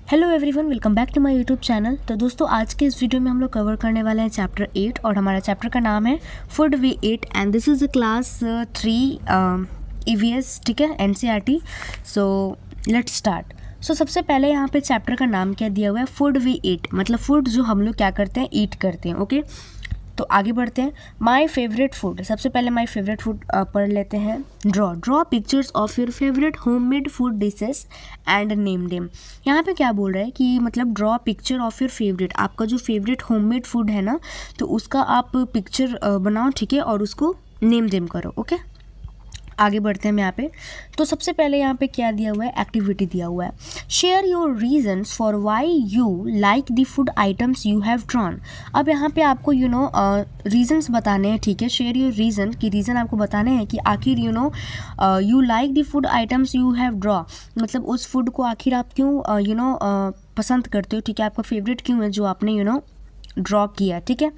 Hello everyone, welcome back to my YouTube channel. तो दोस्तों, आज के इस वीडियो में हम लोग कवर करने वाले हैं चैप्टर 8 और हमारा चैप्टर का नाम है food we eat and this is a class 3 EVS, ठीक है, NCERT। So let's start. So सबसे पहले यहाँ पे चैप्टर का नाम क्या दिया हुआ है, फूड वी ईट, मतलब फूड जो हम लोग क्या करते हैं, ईट करते हैं। ओके, तो आगे बढ़ते हैं। माई फेवरेट फूड, सबसे पहले माई फेवरेट फूड पढ़ लेते हैं। Draw pictures of your favourite homemade food dishes and name them. यहाँ पे क्या बोल रहा है कि मतलब draw picture of your favourite, आपका जो फेवरेट होममेड फूड है ना, तो उसका आप पिक्चर बनाओ, ठीक है, और उसको नेम देम करो। ओके, आगे बढ़ते हैं हम यहाँ पे। तो सबसे पहले यहाँ पे क्या दिया हुआ है, एक्टिविटी दिया हुआ है। Share your reasons for why you like the food items you have drawn. अब यहाँ पे आपको रीजन्स बताने हैं, ठीक है। शेयर योर रीज़न, कि रीज़न आपको बताने हैं कि आखिर you like the food items you have draw, मतलब उस फूड को आखिर आप क्यों पसंद करते हो, ठीक है, आपका फेवरेट क्यों है जो आपने ड्रॉ किया, ठीक है।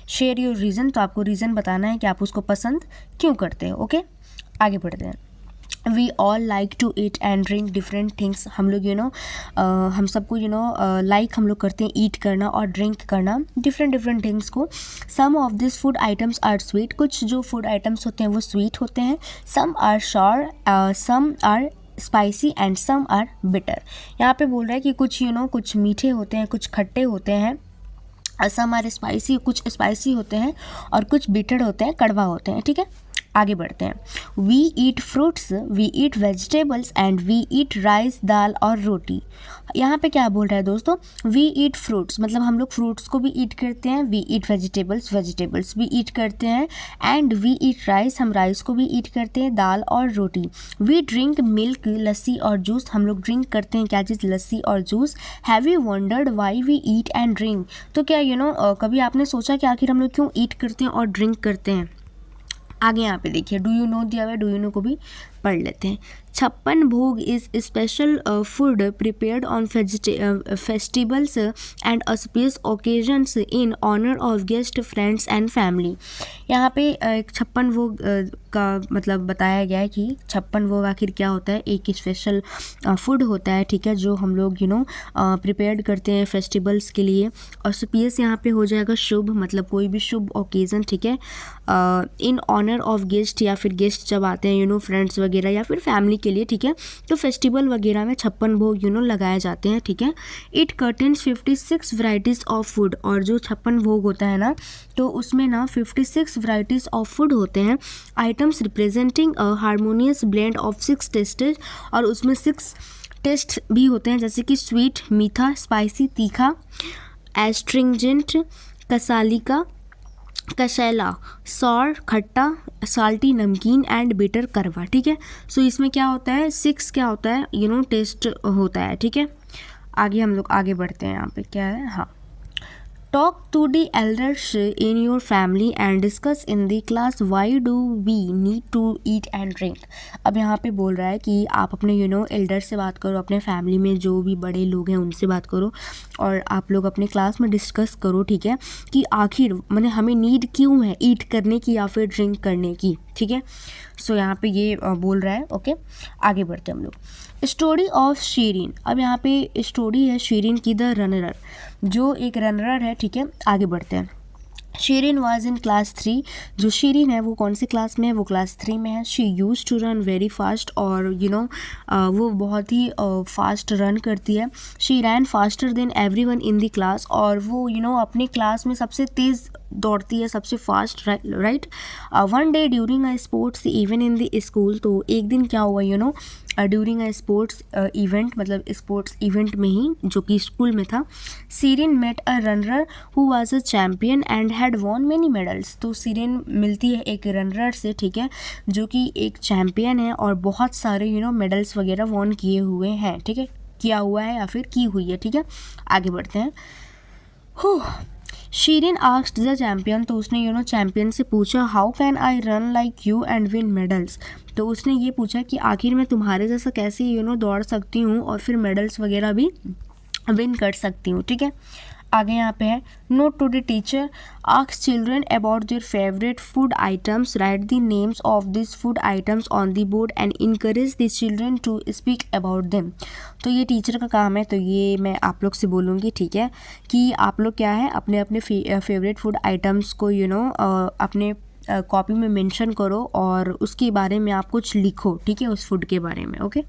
शेयर योर रीज़न, तो आपको रीज़न बताना है कि आप उसको पसंद क्यों करते हो। ओके, आगे बढ़ते हैं। We all like to eat and drink different things. हम लोग हम सबको लाइक हम लोग करते हैं ईट करना और ड्रिंक करना डिफरेंट थिंग्स को। Some of this food items are sweet, कुछ जो फूड आइटम्स होते हैं वो स्वीट होते हैं। Some are sour, some are spicy and some are bitter. यहाँ पे बोल रहा है कि कुछ मीठे होते हैं, कुछ खट्टे होते हैं, सम आर स्पाइसी, कुछ स्पाइसी होते हैं, और कुछ बिटर होते हैं, कड़वा होते हैं, ठीक है। आगे बढ़ते हैं। We eat fruits, we eat vegetables and we eat rice, दाल और रोटी। यहाँ पे क्या बोल रहा है दोस्तों, वी ईट फ्रूट्स, मतलब हम लोग फ्रूट्स को भी ईट करते हैं। वी ईट वेजिटेबल्स भी ईट करते हैं। एंड वी ईट राइस, हम राइस को भी ईट करते हैं, दाल और रोटी। वी ड्रिंक मिल्क, लस्सी और जूस, हम लोग ड्रिंक करते हैं क्या चीज़, लस्सी और juice. Have you wondered why we eat and drink. तो क्या कभी आपने सोचा कि आखिर हम लोग क्यों ईट करते हैं और ड्रिंक करते हैं। आगे यहाँ पे देखिए, डू यू नो दिया हुआ है, डू यू नो को भी पढ़ लेते हैं। 56 bhog is special food prepared on festivals and auspicious occasions in honour of guest, friends and family. यहाँ पे एक 56 भोग का मतलब बताया गया है कि 56 भोग आखिर क्या होता है, एक स्पेशल फूड होता है, ठीक है, जो हम लोग प्रिपेयर्ड करते हैं फेस्टिवल्स के लिए। ऑस्पिशियस यहाँ पे हो जाएगा शुभ, मतलब कोई भी शुभ ओकेज़न, ठीक है। इन ऑनर ऑफ गेस्ट, या फिर गेस्ट जब आते हैं फ्रेंड्स वगैरह या फिर फैमिली के लिए, ठीक है, तो फेस्टिवल वगैरह में 56 भोग लगाए जाते हैं, ठीक है। It contains 56 varieties of food, और जो 56 भोग होता है ना, तो उसमें ना 56 वैराइटीज़ ऑफ फूड होते हैं। Items representing a harmonious blend of 6 टेस्टेज, और उसमें 6 टेस्ट भी होते हैं, जैसे कि स्वीट, मीठा, स्पाइसी, तीखा, एस्ट्रिंजेंट, कसालिका, कशैला, सॉर, खट्टा, साल्टी, नमकीन एंड बिटर, करवा, ठीक है। सो इसमें क्या होता है, 6 क्या होता है, टेस्ट होता है, ठीक है। आगे हम लोग आगे बढ़ते हैं। यहाँ पे क्या है, हाँ, talk to the elders in your family and discuss in the class why do we need to eat and drink. अब यहाँ पे बोल रहा है कि आप अपने एल्डर से बात करो, अपने फैमिली में जो भी बड़े लोग हैं उनसे बात करो, और आप लोग अपने क्लास में डिस्कस करो, ठीक है, कि आखिर मैंने हमें नीड क्यों है ईट करने की या फिर ड्रिंक करने की, ठीक है। सो यहाँ पे ये बोल रहा है। ओके, आगे बढ़ते हैं हम लोग। स्टोरी ऑफ शीरिन, अब यहाँ पे स्टोरी है शीरिन की, द रनर, जो एक रनर है, ठीक है। आगे बढ़ते हैं। शीरिन वॉज इन क्लास 3, जो शीरिन है वो कौन सी क्लास में है, वो क्लास 3 में है। She use to run very fast, और वो बहुत ही फास्ट रन करती है। She ran faster than every one in the class, और वो अपने क्लास में सबसे तेज़ दौड़ती है, सबसे fast, right. One day during a sports event in the school, तो एक दिन क्या हुआ ड्यूरिंग अ स्पोर्ट्स इवेंट, मतलब स्पोर्ट्स इवेंट में ही जो कि स्कूल में था। Sheerin met a runner who was a champion and had won many medals. तो सीरिन मिलती है एक रनर से, ठीक है, जो कि एक चैम्पियन है और बहुत सारे मेडल्स वगैरह वॉन किए हुए हैं, ठीक है, किया हुआ है या फिर की हुई है, ठीक है। आगे बढ़ते हैं। शीरिन आस्क्ड द चैम्पियन, तो उसने चैम्पियन से पूछा, how can I run like you and win medals. तो उसने ये पूछा कि आखिर मैं तुम्हारे जैसा कैसे दौड़ सकती हूँ और फिर मेडल्स वगैरह भी विन कर सकती हूँ, ठीक है। आगे यहाँ पे है note to the teacher, ask children about their favourite food items, write the names of this food items on the board and encourage the children to speak about them. तो ये टीचर का काम है, तो ये मैं आप लोग से बोलूँगी, ठीक है, कि आप लोग क्या है अपने अपने फेवरेट फूड आइटम्स को अपने कॉपी में मेंशन करो और उसके बारे में आप कुछ लिखो, ठीक है, उस फूड के बारे में। ओके,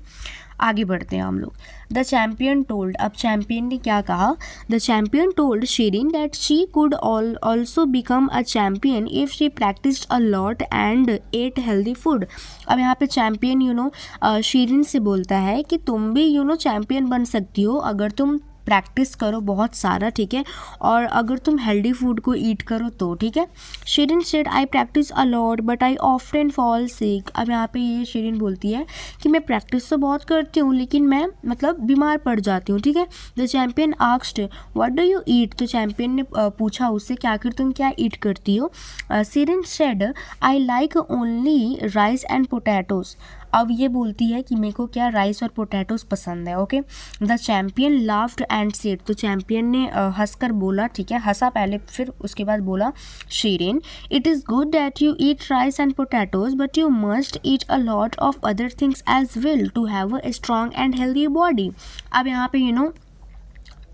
आगे बढ़ते हैं हम लोग। द चैम्पियन टोल्ड, अब चैम्पियन ने क्या कहा, the champion told Sheerin that she could also become a champion if she practised a lot and ate healthy food. अब यहाँ पे चैम्पियन शीरिन से बोलता है कि तुम भी चैम्पियन बन सकती हो अगर तुम प्रैक्टिस करो बहुत सारा, ठीक है, और अगर तुम हेल्दी फूड को ईट करो तो, ठीक है। Shirin said I practice a lot but I often fall sick. अब यहाँ पे ये शीरिन बोलती है कि मैं प्रैक्टिस तो बहुत करती हूँ लेकिन मैं बीमार पड़ जाती हूँ, ठीक है। The champion asked what do you eat, तो चैम्पियन ने पूछा उससे कि आखिर तुम क्या ईट करती हो। Shirin said I like only rice and potatoes. अब ये बोलती है कि मेरे को क्या राइस और पोटैटोज पसंद है। Okay, the champion laughed and said, तो चैम्पियन ने हंसकर बोला, ठीक है, हंसा पहले फिर उसके बाद बोला, Sheerin it is good that you eat rice and potatoes but you must eat a lot of other things as well to have a strong and healthy body. अब यहाँ पे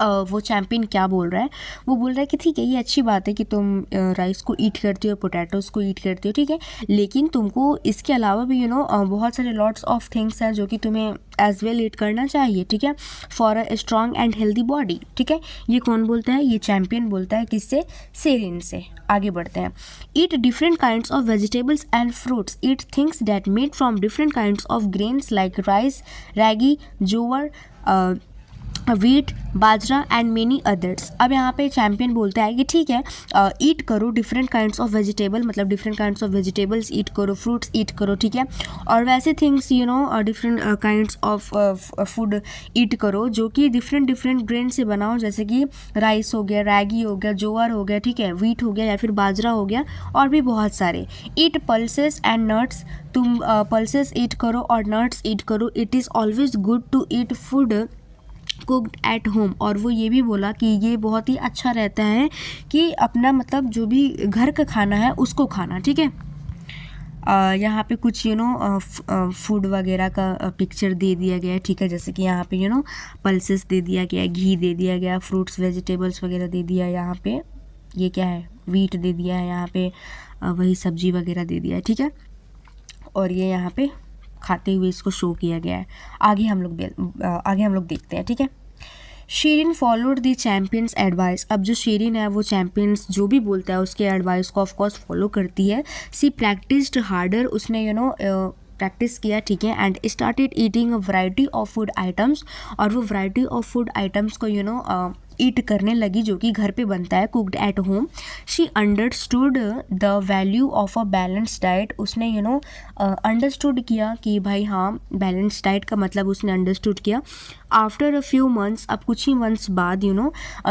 वो चैम्पियन क्या बोल रहा है, वो बोल रहा है कि ठीक है, ये अच्छी बात है कि तुम राइस को ईट करती हो, पोटैटोज़ को ईट करती हो, ठीक है, लेकिन तुमको इसके अलावा भी बहुत सारे लॉट्स ऑफ थिंग्स हैं जो कि तुम्हें एज वेल ईट करना चाहिए, ठीक है, for a strong and healthy body, ठीक है। ये कौन बोलता है, ये चैम्पियन बोलता है, किससे, शीरिन से। आगे बढ़ते हैं। Eat different kinds of vegetables and fruits, eat things that made from different kinds of grains like rice, ragi, jowar, wheat, bajra and many others. अब यहाँ पे चैम्पियन बोलता है कि ठीक है, ईट करो डिफरेंट काइंड्स ऑफ वेजिटेबल, मतलब different kinds of vegetables eat करो, फ्रूट्स ईट करो, ठीक है, और वैसे things different kinds of food eat करो जो कि डिफरेंट ग्रेन से बनाओ, जैसे कि राइस हो गया, रैगी हो गया, जोवर हो गया, ठीक है, वीट हो गया या फिर बाजरा हो गया, और भी बहुत सारे। ईट पल्सेस एंड नट्स, तुम पल्सेस ईट करो और नट्स ईट करो। It is always good to eat food cooked at home, और वो ये भी बोला कि ये बहुत ही अच्छा रहता है कि अपना जो भी घर का खाना है उसको खाना, ठीक है। यहाँ पे कुछ फूड वगैरह का पिक्चर दे दिया गया है, ठीक है, जैसे कि यहाँ पे पल्सेस दे दिया गया है, घी दे दिया गया, फ्रूट्स वेजिटेबल्स वगैरह दे दिया है, यहाँ पे ये क्या है, वीट दे दिया है, यहाँ पे वही सब्जी वगैरह दे दिया है, ठीक है, और ये यहाँ पे खाते हुए इसको शो किया गया है। आगे हम लोग देखते हैं, ठीक है। Shirin followed the champions advice, अब जो शीरिन है वो चैम्पियंस जो भी बोलता है उसके एडवाइस को ऑफकोर्स फॉलो करती है। सी प्रैक्टिस्ड हार्डर, उसने प्रैक्टिस किया, ठीक है, and started eating a variety of food items, और वो वैरायटी ऑफ फूड आइटम्स को ईट करने लगी जो कि घर पे बनता है, cooked at home. She understood the value of a balance diet, उसने अंडरस्टूड किया कि भाई हाँ, बैलेंस डाइट का मतलब उसने अंडरस्टूड किया। आफ्टर अ फ्यू मंथ्स, अब कुछ ही मंथ्स बाद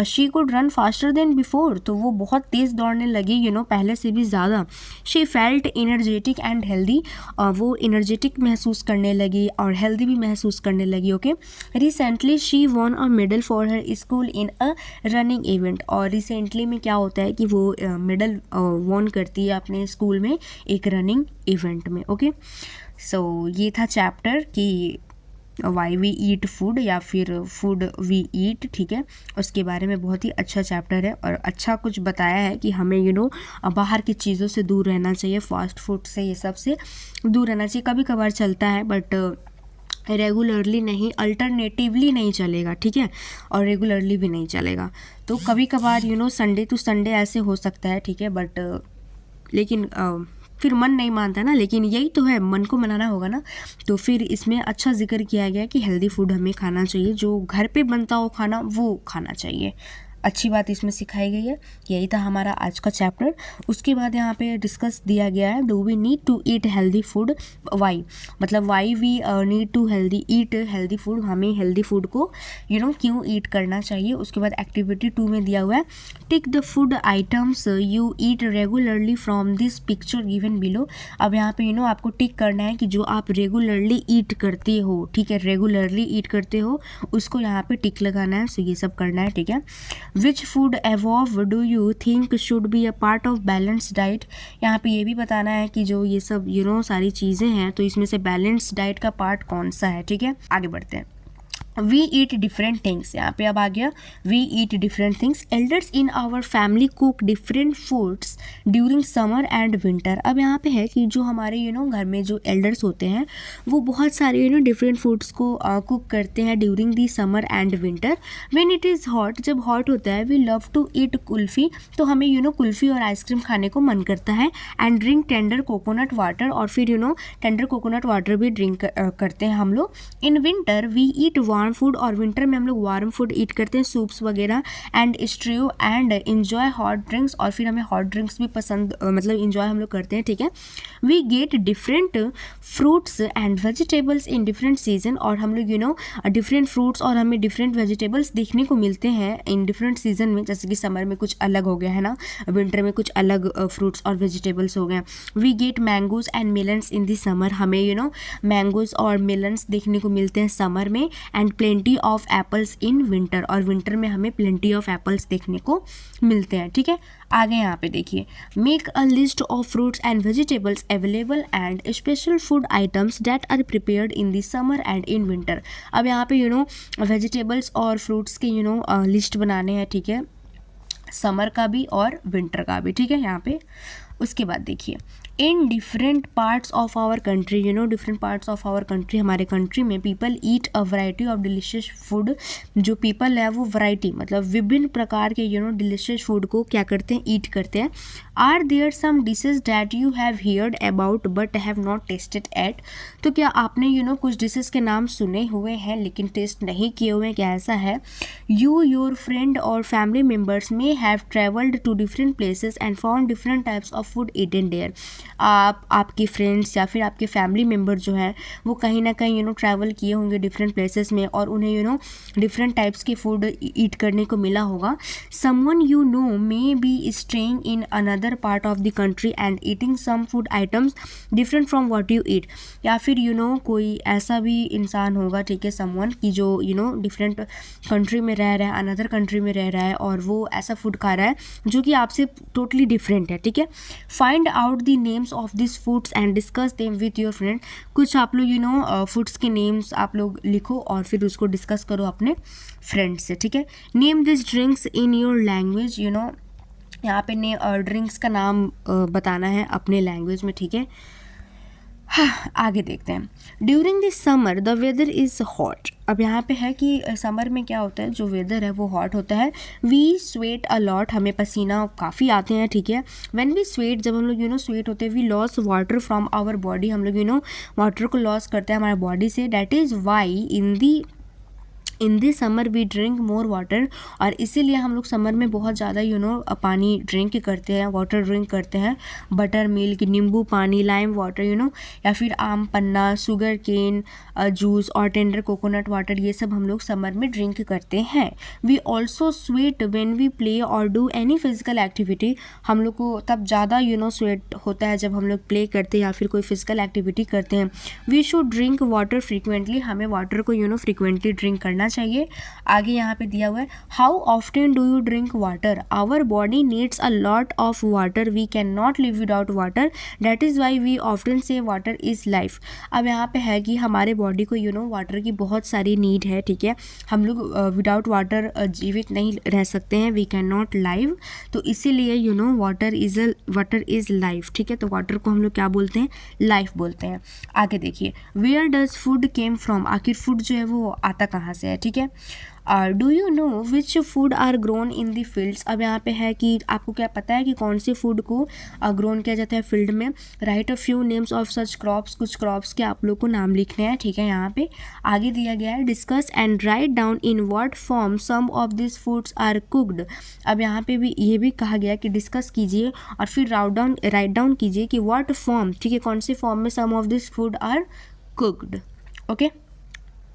she could run faster than before, तो वो बहुत तेज़ दौड़ने लगी पहले से भी ज़्यादा। She felt energetic and healthy, वो एनर्जेटिक महसूस करने लगी और हेल्दी भी महसूस करने लगी। Okay, recently she von a medal for her school in a running event, और रिसेंटली में क्या होता है कि वो मेडल वॉन करती है अपने स्कूल में एक रनिंग इवेंट में। ओके, सो ये था चैप्टर कि वाई वी ईट फूड या फिर फूड वी ईट, ठीक है, उसके बारे में बहुत ही अच्छा चैप्टर है और अच्छा कुछ बताया है कि हमें बाहर की चीज़ों से दूर रहना चाहिए, फास्ट फूड से, ये सब से दूर रहना चाहिए। कभी कभार चलता है बट रेगुलरली नहीं, अल्टरनेटिवली नहीं चलेगा, ठीक है, और रेगुलरली भी नहीं चलेगा। तो कभी कभार संडे टू संडे ऐसे हो सकता है, ठीक है, बट लेकिन फिर मन नहीं मानता ना, लेकिन यही तो है, मन को मनाना होगा ना। तो फिर इसमें अच्छा जिक्र किया गया कि हेल्दी फूड हमें खाना चाहिए, जो घर पे बनता हो खाना वो खाना चाहिए। अच्छी बात इसमें सिखाई गई है। यही था हमारा आज का चैप्टर। उसके बाद यहाँ पे डिस्कस दिया गया है, do we need to eat healthy food, why, मतलब why we need to eat healthy food, हमें हेल्दी फूड को क्यों ईट करना चाहिए। उसके बाद एक्टिविटी 2 में दिया हुआ है, tick the food items you eat regularly from this picture given below. अब यहाँ पे आपको टिक करना है कि जो आप रेगुलरली ईट करते हो, ठीक है, रेगुलरली ईट करते हो उसको यहाँ पे टिक लगाना है। सो ये सब करना है, ठीक है। Which food above do you think should be a part of balance diet. यहाँ पे ये भी बताना है कि जो ये सब सारी चीज़ें हैं तो इसमें से बैलेंस डाइट का पार्ट कौन सा है। ठीक है, आगे बढ़ते हैं। वी ईट डिफरेंट थिंग्स, यहाँ पे अब आ गया we eat different things. Elders in our family cook different foods during summer and winter. अब यहाँ पे है कि जो हमारे घर में जो एल्डर्स होते हैं वो बहुत सारे डिफरेंट फूड्स को कुक करते हैं during the summer and winter. When it is hot, जब हॉट होता है, we love to eat kulfi, तो हमें कुल्फ़ी और आइसक्रीम खाने को मन करता है। And drink tender coconut water, और फिर टेंडर कोकोनट वाटर भी ड्रिंक करते हैं हम लोग। In winter we eat warm food, और विंटर में हम लोग वार्म फूड ईट करते हैं, सूप्स वगैरह, and stew and enjoy hot drinks, और फिर हमें हॉट ड्रिंक्स भी पसंद मतलब इन्जॉय हम लोग करते हैं। ठीक है, we get different fruits and vegetables in different season, और हम लोग डिफरेंट फ्रूट्स और हमें डिफरेंट वेजिटेबल्स देखने को मिलते हैं इन डिफरेंट सीजन में। जैसे कि समर में कुछ अलग हो गया है ना, विंटर में कुछ अलग फ्रूट्स और वेजिटेबल्स हो गए। We get mangoes and melons in the summer, हमें मैंगोज और मिलन्स देखने को मिलते हैं समर में। And plenty of apples in winter, और विंटर में हमें प्लेंटी ऑफ एप्पल्स देखने को मिलते हैं। ठीक है, आगे यहाँ पे देखिए, make a list of fruits and vegetables available and special food items that are prepared in the summer and in winter. अब यहाँ पे वेजिटेबल्स और फ्रूट्स के लिस्ट बनाने हैं। ठीक है, समर का भी और विंटर का भी। ठीक है, यहाँ पे उसके बाद देखिए, in different parts of our country, different parts of our country, हमारे कंट्री में people eat a variety of delicious food. जो पीपल है वो वैरायटी मतलब विभिन्न प्रकार के डिलीशियस फूड को क्या करते हैं, ईट करते हैं। Are there some dishes that you have heard about but have not tasted yet, तो क्या आपने कुछ डिशेज के नाम सुने हुए हैं लेकिन टेस्ट नहीं किए हुए हैं, क्या ऐसा है। You your friend or family members may have travelled to different places and found different types of food eaten there. आपके फ्रेंड्स या फिर आपके फैमिली मेम्बर जो हैं वो कहीं ना कहीं ट्रैवल किए होंगे डिफरेंट प्लेसेस में, और उन्हें डिफरेंट टाइप्स के फूड ईट करने को मिला होगा। Someone may be staying in another part of the country and eating some food items different from what you eat, या फिर कोई ऐसा भी इंसान होगा, ठीक है, समवन की जो डिफरेंट कंट्री में रह रहा है, अनदर कंट्री में रह रहा है, और वो ऐसा फूड खा रहा है जो कि आपसे टोटली डिफरेंट है। ठीक है, find out the names of this foods and discuss them with your friend. कुछ आप लोग फूड्स के नेम्स आप लोग लिखो और फिर उसको डिस्कस करो अपने फ्रेंड से। ठीक है, name this drinks in your language, यहाँ पे ड्रिंक्स का नाम बताना है अपने लैंग्वेज में। ठीक है, हाँ, आगे देखते हैं। During this summer the weather is hot. अब यहाँ पे है कि समर में क्या होता है, जो वेदर है वो हॉट होता है। वी स्वेट अ लॉट, हमें पसीना काफ़ी आते हैं। ठीक है, व्हेन वी स्वेट, जब हम लोग स्वेट होते हैं, we lose water from our body, हम लोग वाटर को लॉस करते हैं हमारे बॉडी से। That is why in this summer we drink more water, और इसीलिए हम लोग समर में बहुत ज़्यादा पानी ड्रिंक करते हैं, वाटर ड्रिंक करते हैं। बटर मिल्क, नींबू पानी, लाइम वाटर या फिर aam panna, sugar cane juice और टेंडर कोकोनट वाटर, ये सब हम लोग समर में ड्रिंक करते हैं। We also sweat when we play और डू एनी फिजिकल एक्टिविटी, हम लोग को तब ज़्यादा स्वेट होता है जब हम लोग प्ले करते हैं या फिर कोई फिजिकल एक्टिविटी करते हैं। We should drink water frequently, हमें वाटर को फ्रीक्वेंटली ड्रिंक करना चाहिए। आगे यहाँ पे दिया हुआ है, how often do you drink water, our body needs a lot of water, we can not live without water, that is why we often say water is life. अब यहाँ पे है कि हमारे बॉडी को वाटर की बहुत सारी नीड है। ठीक है, हम लोग विदाउट वाटर जीवित नहीं रह सकते हैं, वी कैन नॉट लाइव, तो इसीलिए वाटर इज़ लाइफ। ठीक है, तो वाटर को हम लोग क्या बोलते हैं, लाइफ बोलते हैं। आगे देखिए, where does food come from, आखिर फूड जो है वो आता कहाँ से है। ठीक है, do you know which food are grown in the fields. अब यहाँ पे है कि आपको क्या पता है कि कौन से फूड को ग्रोन किया जाता है फील्ड में। Right a few names of such crops, कुछ क्रॉप्स के आप लोग को नाम लिखने हैं। ठीक है, यहाँ पे आगे दिया गया है, discuss and write down in what form some of this foods are cooked. अब यहाँ पे भी ये भी कहा गया कि डिस्कस कीजिए और फिर राइट डाउन कीजिए कि व्हाट फॉर्म, ठीक है, कौन से फॉर्म में some of this food are cooked. Okay,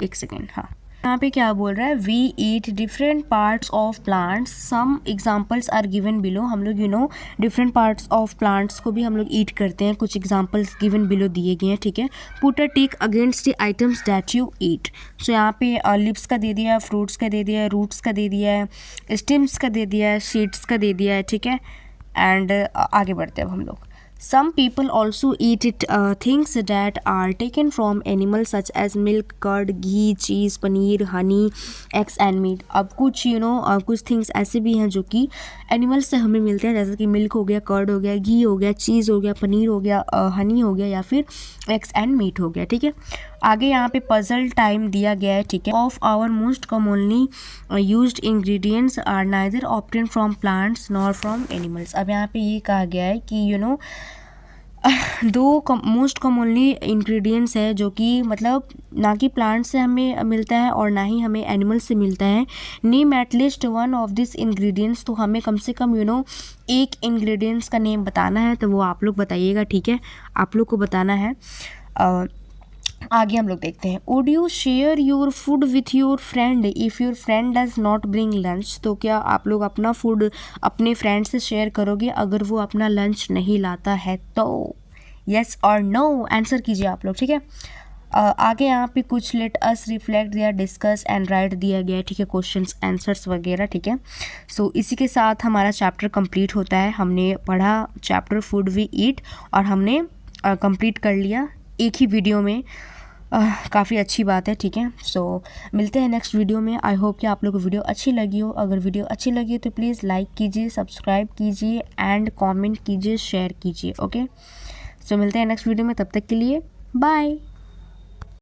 एक सेकेंड, हाँ, यहाँ पे क्या बोल रहा है, we eat different parts of plants, some examples are given below. हम लोग डिफरेंट पार्ट्स ऑफ प्लांट्स को भी हम लोग ईट करते हैं, कुछ एग्जाम्पल्स गिवन बिलो दिए गए हैं, ठीक है। Put a tick against the items that you eat. So यहाँ पे लिप्स का दे दिया है, फ्रूट्स का दे दिया है, रूट्स का दे दिया है, स्टेम्स का दे दिया है, सीड्स का दे दिया है, ठीक है। एंड आगे बढ़ते हैं अब हम लोग। Some people also eat things that are taken from animals such as milk, curd, ghee, cheese, paneer, honey, eggs and meat. अब कुछ कुछ थिंग्स ऐसे भी हैं जो कि एनिमल्स से हमें मिलते हैं, जैसे कि मिल्क हो गया, कर्ड हो गया, घी हो गया, चीज़ हो गया, पनीर हो गया, हनी हो गया या फिर एग्स एंड मीट हो गया, ठीक है। आगे यहाँ पे पजल टाइम दिया गया है, ठीक है। Of our most commonly used ingredients are neither obtain from plants nor from animals. अब यहाँ पे ये कहा गया है कि दो मोस्ट कॉमनली इंग्रेडिएंट्स है जो कि मतलब ना कि प्लांट से हमें मिलता है और ना ही हमें एनिमल से मिलता है। Name at least one of this ingredients. तो हमें कम से कम एक इंग्रेडिएंट्स का नेम बताना है, तो वो आप लोग बताइएगा, ठीक है। आप लोग को बताना है। आगे हम लोग देखते हैं। Would you share your food with your friend if your friend does not bring lunch. तो क्या आप लोग अपना फूड अपने फ्रेंड से शेयर करोगे अगर वो अपना लंच नहीं लाता है तो? येस और नो आंसर कीजिए आप लोग, ठीक है। आगे यहाँ पे कुछ लेट अस रिफ्लेक्ट या डिस्कस एंड राइट दिया गया है, ठीक है, क्वेश्चंस आंसर्स वगैरह, ठीक है। सो इसी के साथ हमारा चैप्टर कंप्लीट होता है। हमने पढ़ा चैप्टर फूड वी ईट और हमने कंप्लीट कर लिया एक ही वीडियो में। काफ़ी अच्छी बात है, ठीक है। सो मिलते हैं नेक्स्ट वीडियो में। आई होप कि आप लोगों को वीडियो अच्छी लगी हो। अगर वीडियो अच्छी लगी हो तो प्लीज़ लाइक कीजिए, सब्सक्राइब कीजिए एंड कमेंट कीजिए, शेयर कीजिए, ओके। सो मिलते हैं नेक्स्ट वीडियो में, तब तक के लिए बाय।